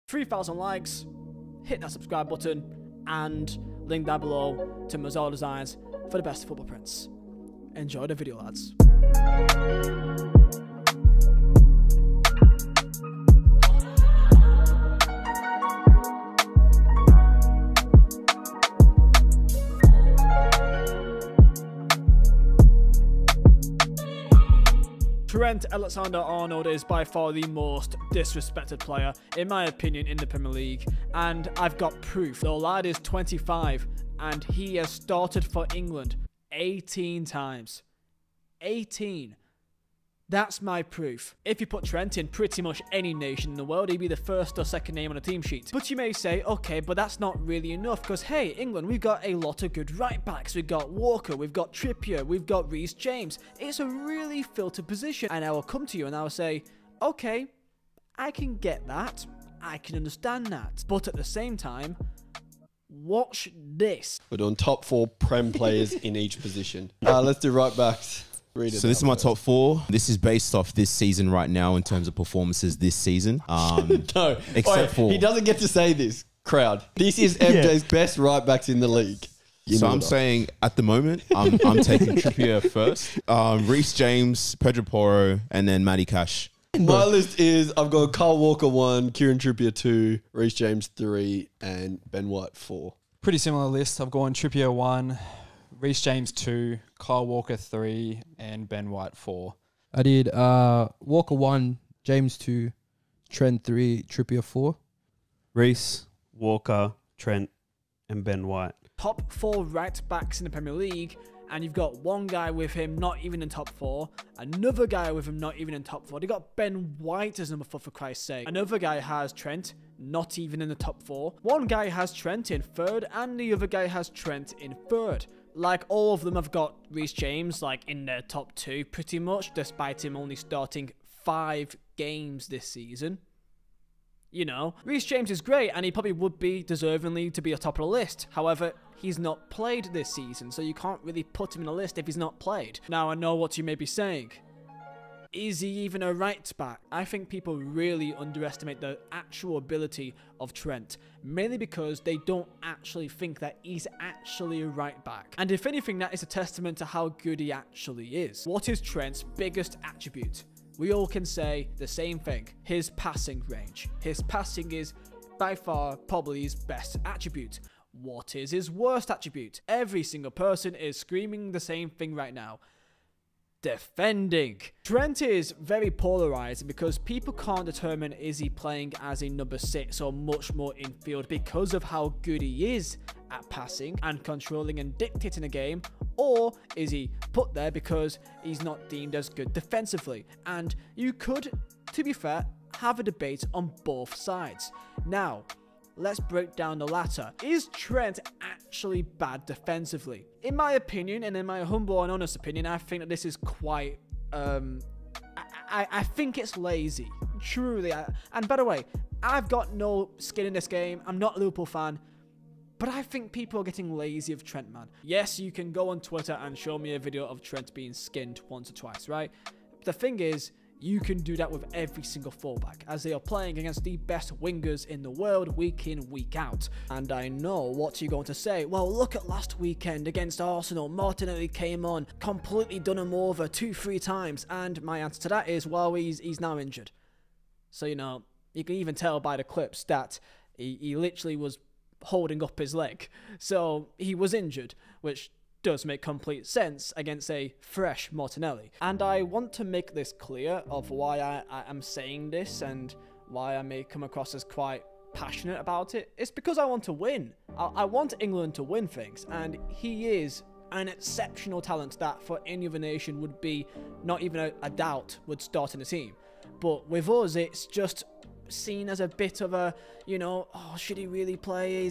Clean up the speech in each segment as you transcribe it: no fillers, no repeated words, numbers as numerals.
3,000 likes, hit that subscribe button, and link down below to Mazal Designs for the best football prints. Enjoy the video, lads. Trent Alexander-Arnold is by far the most disrespected player, in my opinion, in the Premier League. And I've got proof. The lad is 25 and he has started for England 18 times. 18. That's my proof. If you put Trent in pretty much any nation in the world, he'd be the first or second name on a team sheet. But you may say, okay, but that's not really enough, because hey, England, we've got a lot of good right backs. We've got Walker, we've got Trippier, we've got Reece James. It's a really filtered position. And I will come to you and I will say, okay, I can get that. I can understand that. But at the same time, watch this. We're doing top 4 Prem players in each position. Let's do right backs. So this is my top 4. This is based off this season right now in terms of performances this season. No, except for he doesn't get to say this, crowd. This is MJ's best right backs in the league. So I'm saying at the moment, I'm taking Trippier first, Reece James, Pedro Porro, and then Matty Cash. My list is I've got Kyle Walker 1, Kieran Trippier 2, Reece James 3, and Ben White 4. Pretty similar list. I've gone Trippier 1, Reece James 2, Kyle Walker 3, and Ben White 4. I did Walker 1, James 2, Trent 3, Trippier 4. Reece, Walker, Trent, and Ben White. Top 4 right backs in the Premier League, and you've got one guy with him not even in top 4, another guy with him not even in top 4. They got Ben White as number 4 for Christ's sake. Another guy has Trent not even in the top 4. One guy has Trent in 3rd, and the other guy has Trent in 3rd. Like, all of them have got Reece James, like, in their top 2, pretty much, despite him only starting 5 games this season. You know, Reece James is great, and he probably would be deservingly to be atop of the list. However, he's not played this season, so you can't really put him in a list if he's not played. Now, I know what you may be saying. Is he even a right back? I think people really underestimate the actual ability of Trent, mainly because they don't actually think that he's actually a right back. And if anything, that is a testament to how good he actually is. What is Trent's biggest attribute? We all can say the same thing: his passing range. His passing is by far probably his best attribute. What is his worst attribute? Every single person is screaming the same thing right now: defending. Trent is very polarizing because people can't determine is he playing as a number 6 or much more infield because of how good he is at passing and controlling and dictating a game, or is he put there because he's not deemed as good defensively? And you could, to be fair, have a debate on both sides. Now, let's break down the latter. Is Trent actually bad defensively? In my opinion, and in my humble and honest opinion, I think that this is quite, I think it's lazy. Truly. And by the way, I've got no skin in this game. I'm not a Liverpool fan. But I think people are getting lazy of Trent, man. Yes, you can go on Twitter and show me a video of Trent being skinned once or twice, right? But the thing is, you can do that with every single fullback, as they are playing against the best wingers in the world week in, week out. And I know what you're going to say. Well, look at last weekend against Arsenal. Martinelli came on, completely done him over 2-3 times. And my answer to that is, well, he's now injured. So, you know, you can even tell by the clips that he literally was holding up his leg. So he was injured, which does make complete sense against a fresh Martinelli. And I want to make this clear of why I am saying this and why I may come across as quite passionate about it. It's because I want to win. I want England to win things, and he is an exceptional talent that for any other nation would be not even a doubt would start in the team. But with us, it's just seen as a bit of a, you know, oh, should he really play?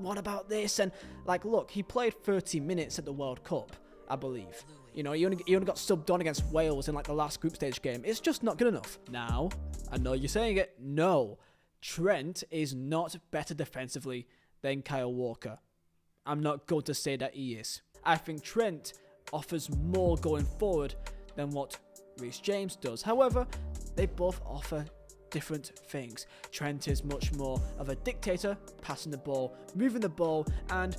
What about this? And like, look, he played 30 minutes at the World Cup, I believe. You know, he only got subbed on against Wales in like the last group stage game. It's just not good enough. Now, I know you're saying it. No, Trent is not better defensively than Kyle Walker. I'm not going to say that he is. I think Trent offers more going forward than what Reece James does. However, they both offer different things. Trent is much more of a dictator, passing the ball, moving the ball, and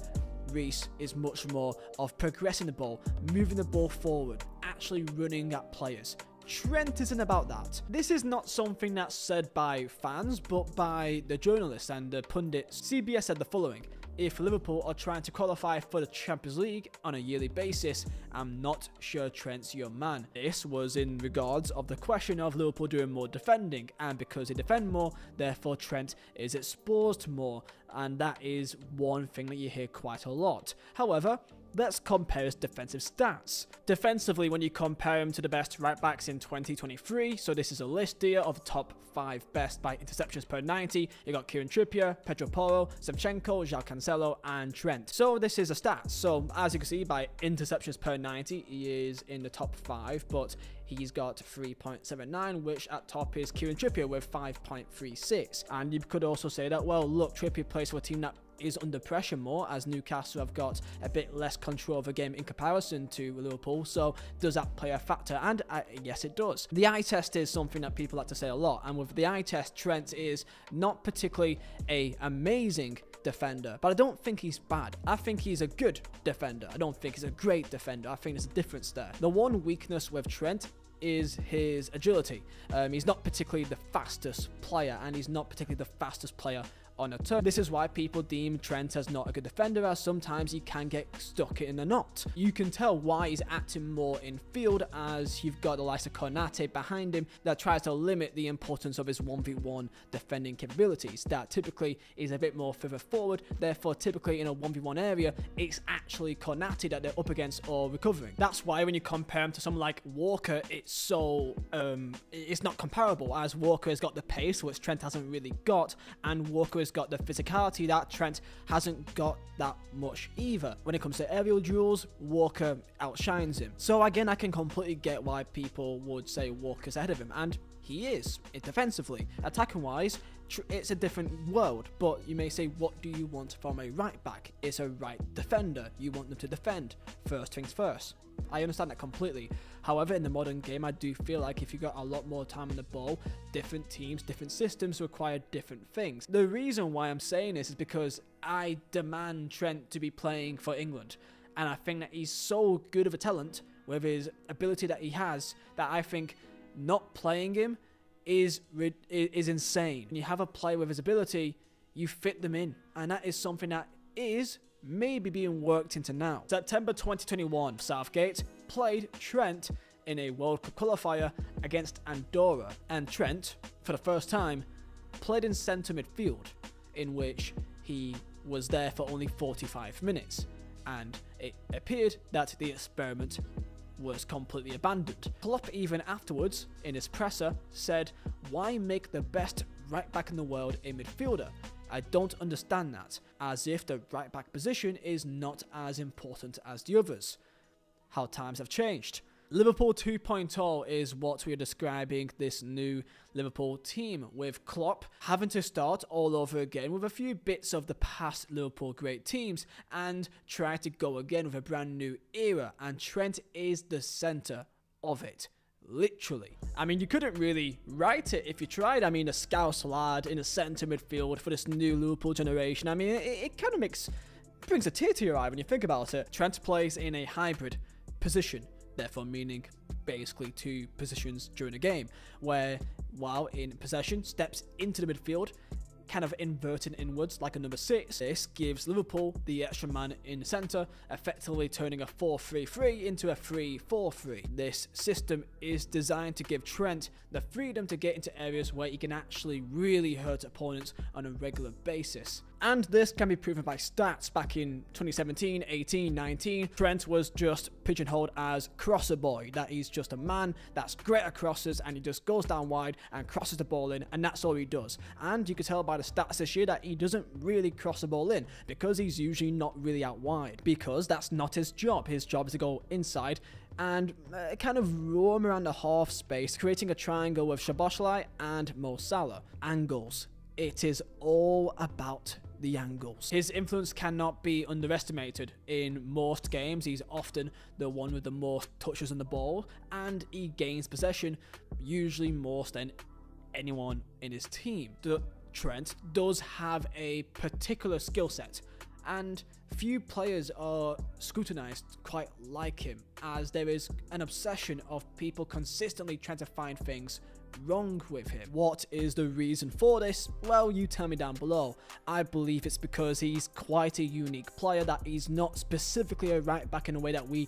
Reece is much more of progressing the ball, moving the ball forward, actually running at players. Trent isn't about that. This is not something that's said by fans, but by the journalists and the pundits. CBS said the following: if Liverpool are trying to qualify for the Champions League on a yearly basis, I'm not sure Trent's your man. This was in regards of the question of Liverpool doing more defending, and because they defend more, therefore Trent is exposed more, and that is one thing that you hear quite a lot. However, let's compare his defensive stats. Defensively, when you compare him to the best right backs in 2023, so this is a list here of the top 5 best by interceptions per 90. You got Kieran Trippier, Pedro Porro, Zinchenko, João Cancelo, and Trent. So this is a stats. So as you can see, by interceptions per 90, he is in the top 5, but he's got 3.79, which at top is Kieran Trippier with 5.36. And you could also say that, well, look, Trippier plays for a team that is under pressure more, as Newcastle have got a bit less control of the game in comparison to Liverpool. So does that play a factor? And yes, it does. The eye test is something that people like to say a lot, and with the eye test, Trent is not particularly a amazing defender, but I don't think he's bad. I think he's a good defender. I don't think he's a great defender. I think there's a difference there. The one weakness with Trent is his agility. He's not particularly the fastest player, and he's not particularly the fastest player on a turn. This is why people deem Trent as not a good defender, as sometimes he can get stuck in a knot. You can tell why he's acting more in field, as you've got the likes of Konate behind him that tries to limit the importance of his 1v1 defending capabilities. That typically is a bit more further forward, therefore typically in a 1v1 area, it's actually Konate that they're up against or recovering. That's why when you compare him to someone like Walker, it's not comparable, as Walker has got the pace, which Trent hasn't really got, and Walker has got the physicality that Trent hasn't got that much either. When it comes to aerial duels, Walker outshines him. So again, I can completely get why people would say Walker's ahead of him, and he is, defensively. Attacking wise, it's a different world, but you may say, what do you want from a right back? It's a right defender. You want them to defend. First things first. I understand that completely. However, in the modern game, I do feel like if you got a lot more time on the ball, different teams, different systems require different things. The reason why I'm saying this is because I demand Trent to be playing for England, and I think that he's so good of a talent with his ability that he has that I think not playing him is insane. When you have a player with his ability, you fit them in, and that is something that is maybe being worked into now. September 2021, Southgate played Trent in a World Cup qualifier against Andorra, and Trent, for the first time, played in centre midfield, in which he was there for only 45 minutes, and it appeared that the experiment was completely abandoned. Klopp even afterwards, in his presser, said, "Why make the best right back in the world a midfielder? I don't understand that," as if the right back position is not as important as the others. How times have changed. Liverpool 2.0 is what we are describing this new Liverpool team, with Klopp having to start all over again with a few bits of the past Liverpool great teams and try to go again with a brand new era, and Trent is the centre of it. Literally. I mean, you couldn't really write it if you tried. I mean, a Scouse lad in a centre midfield for this new Liverpool generation. I mean, it kind of brings a tear to your eye when you think about it. Trent plays in a hybrid position, therefore meaning basically 2 positions during a game, where while in possession steps into the midfield, kind of inverting inwards like a number 6. This gives Liverpool the extra man in the centre, effectively turning a 4-3-3 into a 3-4-3. This system is designed to give Trent the freedom to get into areas where he can actually really hurt opponents on a regular basis. And this can be proven by stats. Back in 2017, 18, 19, Trent was just pigeonholed as crosser boy. That he's just a man that's great at crosses, and he just goes down wide and crosses the ball in, and that's all he does. And you can tell by the stats this year that he doesn't really cross the ball in, because he's usually not really out wide, because that's not his job. His job is to go inside and kind of roam around the half space, creating a triangle with Szoboszlai and Mo Salah. Angles. It is all about the angles. His influence cannot be underestimated. In most games, he's often the one with the most touches on the ball, and he gains possession usually more than anyone in his team. Trent does have a particular skill set, and few players are scrutinized quite like him, as there is an obsession of people consistently trying to find things wrong with him. What is the reason for this? Well, you tell me down below. I believe it's because he's quite a unique player, that he's not specifically a right back in a way that we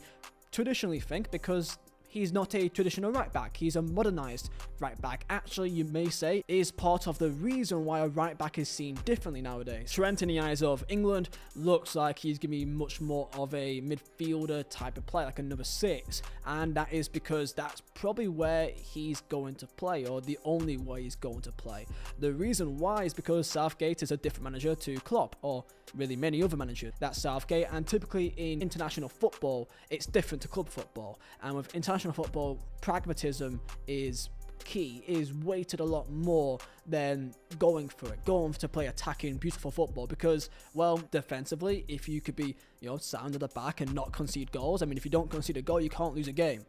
traditionally think, because he's not a traditional right back, he's a modernized right back. Actually, you may say, is part of the reason why a right back is seen differently nowadays. Trent, in the eyes of England, looks like he's going to be much more of a midfielder type of player, like a number 6, and that is because that's probably where he's going to play, or the only way he's going to play. The reason why is because Southgate is a different manager to Klopp, or really many other managers. That's Southgate, and typically in international football, it's different to club football, and with international football, pragmatism is key, is weighted a lot more than going to play attacking beautiful football, because, well, defensively, if you could be, sound at the back and not concede goals, I mean, if you don't concede a goal, you can't lose a game.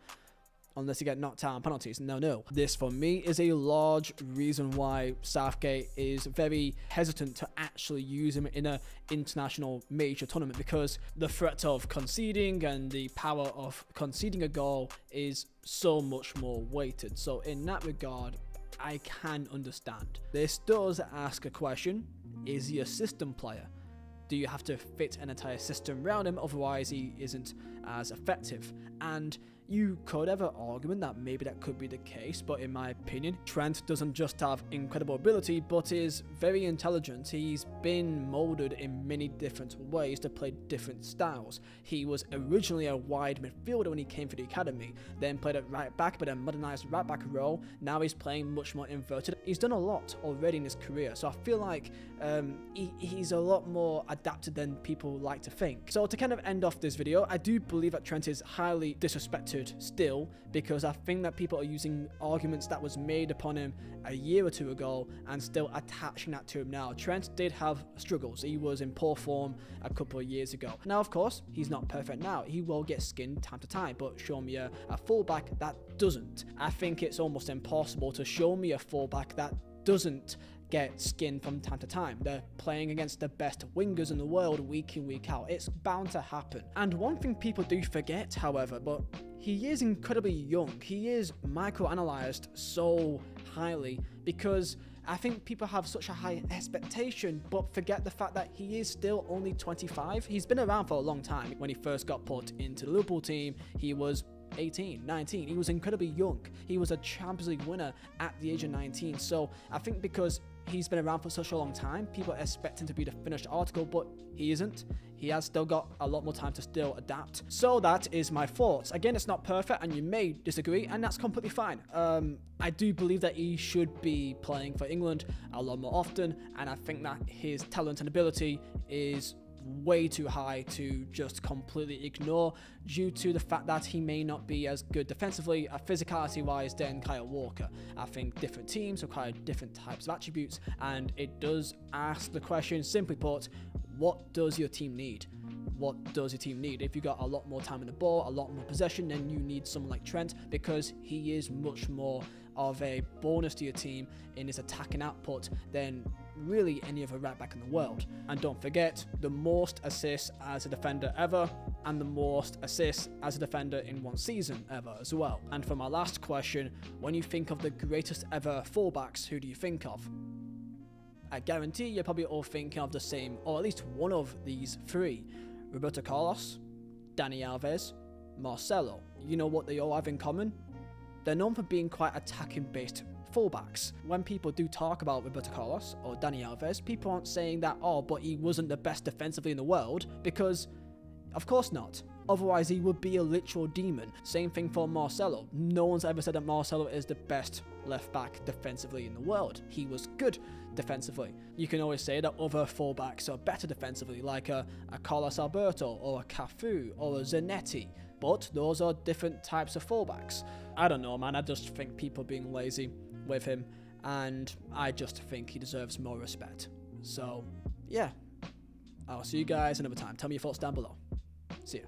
Unless you get knocked out on penalties. No. This, for me, is a large reason why Southgate is very hesitant to actually use him in an international major tournament, because the threat of conceding and the power of conceding a goal is so much more weighted. So in that regard, I can understand. This does ask a question: is he a system player? Do you have to fit an entire system around him, otherwise he isn't as effective? And you could have an argument that maybe that could be the case, but in my opinion, Trent doesn't just have incredible ability, but is very intelligent. He's been molded in many different ways to play different styles. He was originally a wide midfielder when he came to the academy, then played at right back, but a modernized right back role. Now he's playing much more inverted. He's done a lot already in his career, so I feel like he's a lot more adapted than people like to think. So to kind of end off this video, I do believe that Trent is highly disrespected still, because I think that people are using arguments that was made upon him a year or two ago and still attaching that to him now. Trent did have struggles. He was in poor form a couple of years ago. Now, of course, he's not perfect now. He will get skinned time to time, but show me a fullback that doesn't. I think it's almost impossible to show me a fullback that doesn't get skinned from time to time. They're playing against the best wingers in the world week in, week out. It's bound to happen. And one thing people do forget, however, but he is incredibly young. He is microanalyzed so highly because I think people have such a high expectation, but forget the fact that he is still only 25. He's been around for a long time. When he first got put into the Liverpool team, he was 18, 19. He was incredibly young. He was a Champions League winner at the age of 19. So I think because he's been around for such a long time, people expect him to be the finished article, but he isn't. He has still got a lot more time to still adapt. So that is my thoughts. Again, it's not perfect and you may disagree, and that's completely fine. I do believe that he should be playing for England a lot more often, and I think that his talent and ability is way too high to just completely ignore, due to the fact that he may not be as good defensively, physicality wise, than Kyle Walker. I think different teams require different types of attributes, and it does ask the question, simply put, what does your team need? What does your team need? If you got a lot more time in the ball, a lot more possession, then you need someone like Trent, because he is much more of a bonus to your team in his attacking output than really any other right back in the world. And don't forget, the most assists as a defender ever, and the most assists as a defender in one season ever as well. And for my last question, when you think of the greatest ever fullbacks, who do you think of? I guarantee you're probably all thinking of the same, or at least one of these three: Roberto Carlos, Dani Alves, Marcelo. You know what they all have in common? They're known for being quite attacking-based fullbacks. When people do talk about Roberto Carlos or Dani Alves, people aren't saying that, oh, but he wasn't the best defensively in the world, because of course not. Otherwise, he would be a literal demon. Same thing for Marcelo. No one's ever said that Marcelo is the best left back defensively in the world. He was good defensively. You can always say that other fullbacks are better defensively, like a Carlos Alberto or a Cafu or a Zanetti. But those are different types of fullbacks. I don't know, man. I just think people are being lazy with him, and I just think he deserves more respect. So, yeah. I'll see you guys another time. Tell me your thoughts down below. See ya.